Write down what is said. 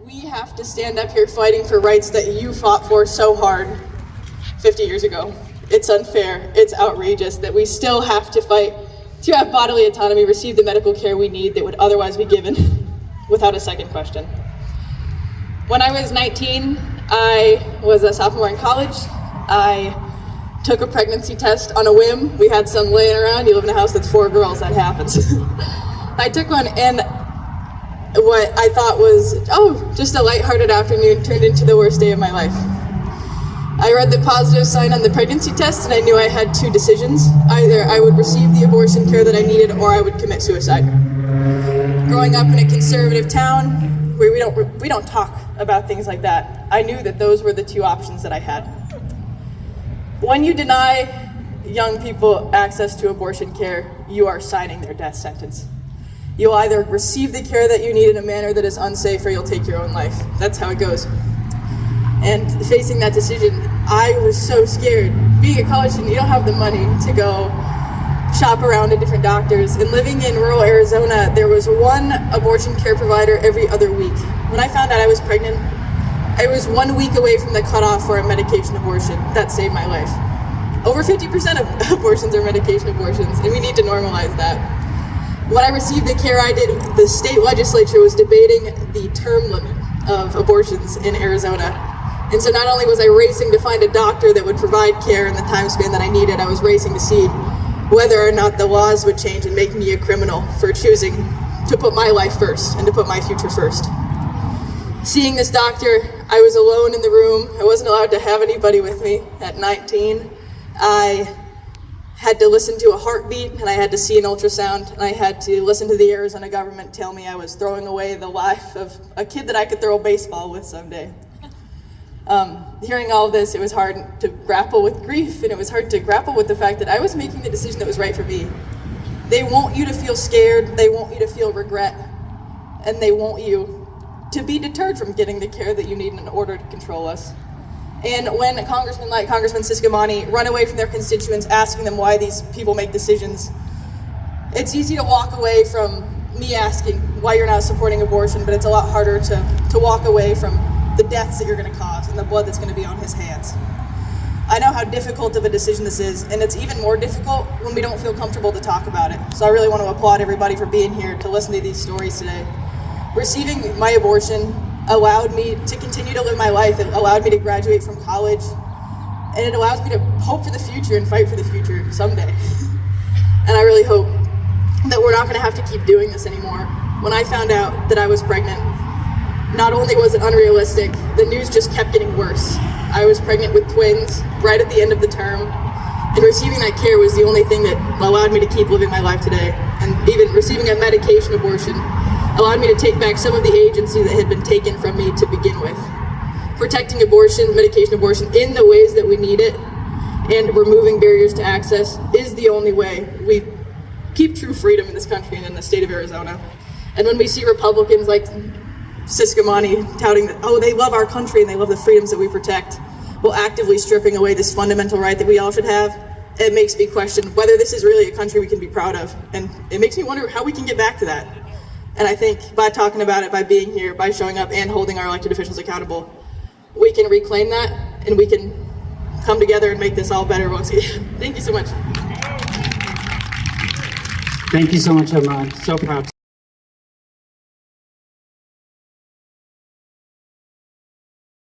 we have to stand up here fighting for rights that you fought for so hard 50 years ago. It's unfair, it's outrageous that we still have to fight to have bodily autonomy, receive the medical care we need that would otherwise be given without a second question. When I was 19, I was a sophomore in college. I took a pregnancy test on a whim. We had some laying around. You live in a house that's 4 girls, that happens. I took one, and what I thought was, just a lighthearted afternoon turned into the worst day of my life. I read the positive sign on the pregnancy test, and I knew I had 2 decisions. Either I would receive the abortion care that I needed, or I would commit suicide. Growing up in a conservative town where we don't talk about things like that, I knew that those were the 2 options that I had. When you deny young people access to abortion care, you are signing their death sentence. You'll either receive the care that you need in a manner that is unsafe, or you'll take your own life. That's how it goes. And facing that decision, I was so scared. Being a college student, you don't have the money to go shop around at different doctors. And living in rural Arizona, there was 1 abortion care provider every other week. When I found out I was pregnant, I was 1 week away from the cutoff for a medication abortion. That saved my life. Over 50% of abortions are medication abortions, and we need to normalize that. When I received the care I did, the state legislature was debating the term limit of abortions in Arizona. And so not only was I racing to find a doctor that would provide care in the time span that I needed, I was racing to see whether or not the laws would change and make me a criminal for choosing to put my life first and to put my future first. Seeing this doctor, I was alone in the room. I wasn't allowed to have anybody with me at 19. I had to listen to a heartbeat, and I had to see an ultrasound, and I had to listen to the Arizona government tell me I was throwing away the life of a kid that I could throw a baseball with someday. Hearing all of this, it was hard to grapple with grief, and it was hard to grapple with the fact that I was making the decision that was right for me. They want you to feel scared, they want you to feel regret, and they want you to be deterred from getting the care that you need in order to control us. And when congressmen like Congressman Ciscomani run away from their constituents asking them why these people make decisions, it's easy to walk away from me asking why you're not supporting abortion, but it's a lot harder to walk away from the deaths that you're going to cause and the blood that's going to be on his hands. I know how difficult of a decision this is, and it's even more difficult when we don't feel comfortable to talk about it. So I really want to applaud everybody for being here to listen to these stories today. Receiving my abortion allowed me to continue to live my life. It allowed me to graduate from college, and it allows me to hope for the future and fight for the future someday. And I really hope that we're not going to have to keep doing this anymore. When I found out that I was pregnant, not only was it unrealistic, the news just kept getting worse. I was pregnant with twins right at the end of the term, and receiving that care was the only thing that allowed me to keep living my life today. And even receiving a medication abortion allowed me to take back some of the agency that had been taken from me to begin with. Protecting abortion, medication abortion, in the ways that we need it, and removing barriers to access is the only way we keep true freedom in this country and in the state of Arizona. And when we see Republicans like Ciscomani touting that, they love our country and they love the freedoms that we protect, while actively stripping away this fundamental right that we all should have, it makes me question whether this is really a country we can be proud of. And it makes me wonder how we can get back to that. And I think by talking about it, by being here, by showing up and holding our elected officials accountable, we can reclaim that and we can come together and make this all better once again. Thank you so much. Thank you so much, Emma. I'm so proud.